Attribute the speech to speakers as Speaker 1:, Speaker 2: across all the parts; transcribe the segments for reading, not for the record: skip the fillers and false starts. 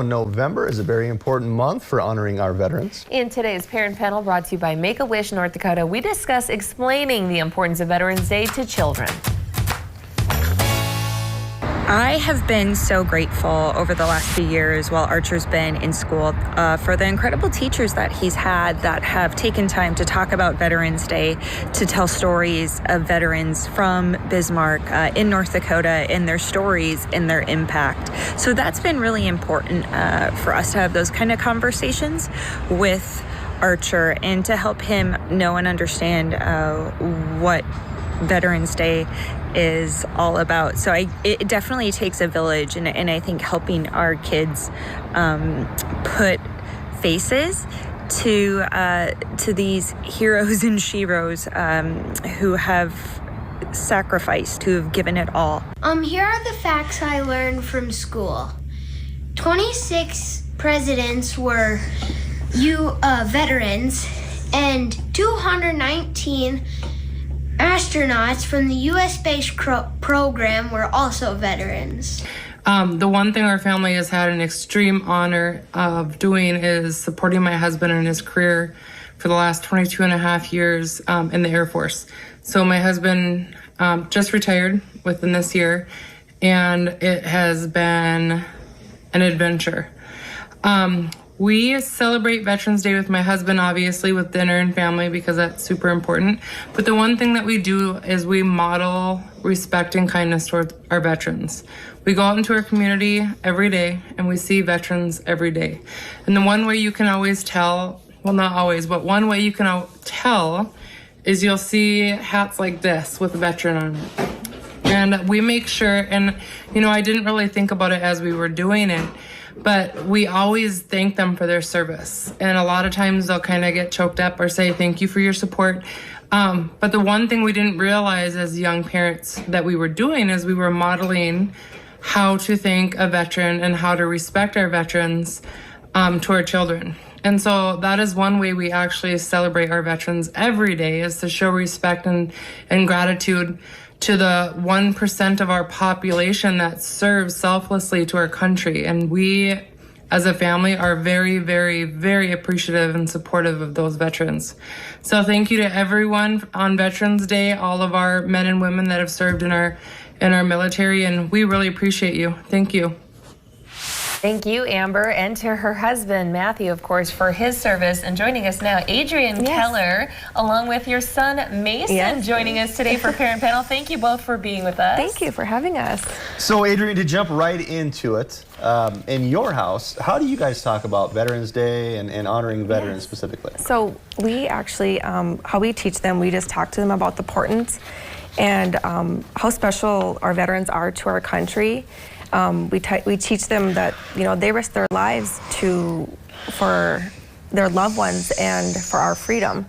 Speaker 1: November is a very important month for honoring our veterans.
Speaker 2: In today's parent panel brought to you by Make-A-Wish North Dakota, we discuss explaining the importance of Veterans Day to children.
Speaker 3: I have been so grateful over the last few years while Archer's been in school for the incredible teachers that he's had that have taken time to talk about Veterans Day, to tell stories of veterans from Bismarck in North Dakota, in their stories, in their impact. So that's been really important for us to have those kind of conversations with Archer and to help him know and understand what Veterans Day is all about. So it definitely takes a village, and I think helping our kids put faces to these heroes and sheroes who have sacrificed, who have given it all.
Speaker 4: Here are the facts I learned from school. 26 presidents were veterans, and 219 astronauts from the U.S. space program were also veterans.
Speaker 5: The one thing our family has had an extreme honor of doing is supporting my husband in his career for the last 22 and a half years in the Air Force. So my husband just retired within this year, and it has been an adventure. We celebrate Veterans Day with my husband, obviously, with dinner and family, because that's super important. But the one thing that we do is we model respect and kindness towards our veterans. We go out into our community every day and we see veterans every day. And the one way you can always tell, well, not always, but one way you can tell is you'll see hats like this with a veteran on it. And we make sure, and I didn't really think about it as we were doing it, but we always thank them for their service. And a lot of times they'll kind of get choked up or say, thank you for your support. But the one thing we didn't realize as young parents that we were doing is we were modeling how to thank a veteran and how to respect our veterans to our children. And so that is one way we actually celebrate our veterans every day, is to show respect and gratitude to the 1% of our population that serves selflessly to our country. And we, as a family, are very, very, very appreciative and supportive of those veterans. So thank you to everyone on Veterans Day, all of our men and women that have served in our military, and we really appreciate you. Thank you.
Speaker 2: Thank you, Amber, and to her husband, Matthew, of course, for his service. And joining us now, Adrian Keller, along with your son, Mason, joining us today for Parent Panel. Thank you both for being with us.
Speaker 6: Thank you for having us.
Speaker 1: So, Adrian, to jump right into it, in your house, how do you guys talk about Veterans Day and honoring veterans specifically?
Speaker 6: So we actually, how we teach them, we just talk to them about the importance and how special our veterans are to our country. We teach them that they risk their lives for their loved ones and for our freedom.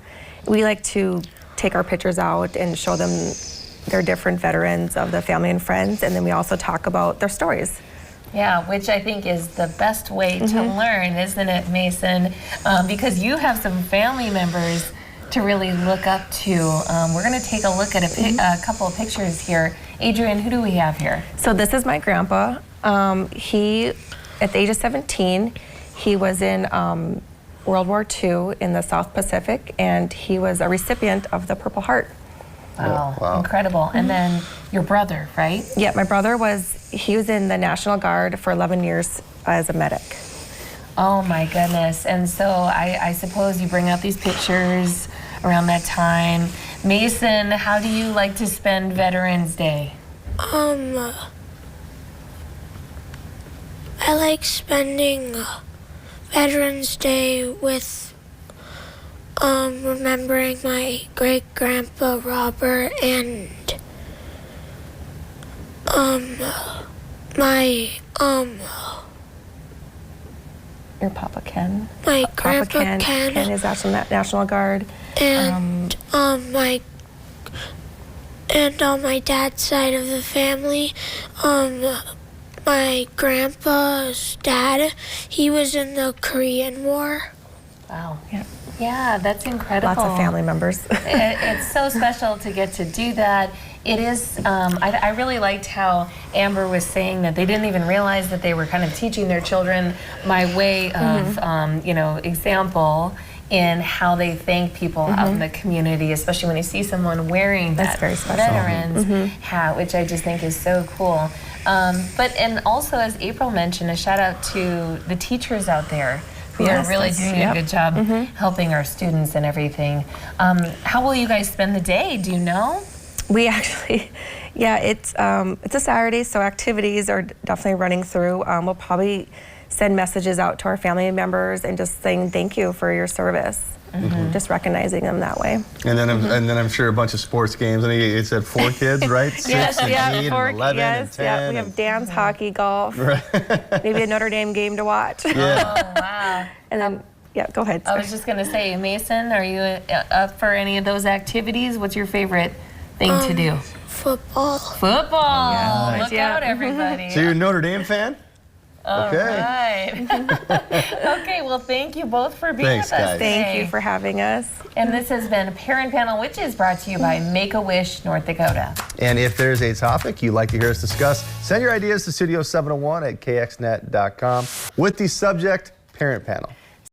Speaker 6: We like to take our pictures out and show them their different veterans of the family and friends, and then we also talk about their stories.
Speaker 2: Yeah, which I think is the best way to learn, isn't it, Mason? Because you have some family members to really look up to. We're going to take a look at a couple of pictures here. Adrian, who do we have here?
Speaker 6: So this is my grandpa. He, at the age of 17, he was in World War II in the South Pacific, and he was a recipient of the Purple Heart.
Speaker 2: Wow. Incredible. And then your brother, right?
Speaker 6: Yeah, my brother he was in the National Guard for 11 years as a medic.
Speaker 2: Oh my goodness. And so I suppose you bring out these pictures around that time. Mason, how do you like to spend Veterans Day?
Speaker 4: I like spending Veterans Day with remembering my great-grandpa Robert and
Speaker 6: your Papa Ken.
Speaker 4: My Grandpa Ken.
Speaker 6: Ken is actually National Guard.
Speaker 4: And on my dad's side of the family, my grandpa's dad, he was in the Korean War.
Speaker 2: Wow. Yeah, that's incredible.
Speaker 6: Lots of family members.
Speaker 2: It's so special to get to do that. It is, I really liked how Amber was saying that they didn't even realize that they were kind of teaching their children by way of, example in how they thank people out in the community, especially when you see someone wearing that
Speaker 6: very special.
Speaker 2: veterans hat, which I just think is so cool. And also, as April mentioned, a shout out to the teachers out there who
Speaker 6: Yes,
Speaker 2: are really
Speaker 6: that's-
Speaker 2: doing a good job helping our students and everything. How will you guys spend the day? Do you know?
Speaker 6: We actually, it's a Saturday, so activities are definitely running through. We'll probably send messages out to our family members and just saying thank you for your service. Just recognizing them that way.
Speaker 1: And then I'm sure a bunch of sports games. I think it said 4 kids, right? 6 and 8 and 11 and 10.
Speaker 6: We have dance, hockey, golf, maybe a Notre Dame game to watch.
Speaker 1: Yeah.
Speaker 2: Oh, wow.
Speaker 6: And then, go ahead.
Speaker 2: I was just going to say, Mason, are you up for any of those activities? What's your favorite thing to do?
Speaker 4: Football.
Speaker 2: Football. Look
Speaker 6: Yeah.
Speaker 2: out, everybody.
Speaker 1: So you're a Notre Dame fan?
Speaker 2: All
Speaker 1: Okay.
Speaker 2: right. Okay, well, thank you both for being
Speaker 1: Thanks,
Speaker 2: with us
Speaker 1: guys.
Speaker 2: today.
Speaker 6: Thank you for having us.
Speaker 2: And this has been Parent Panel, which is brought to you by Make-A-Wish North Dakota.
Speaker 1: And if there's a topic you'd like to hear us discuss, send your ideas to studio701@kxnet.com with the subject Parent Panel.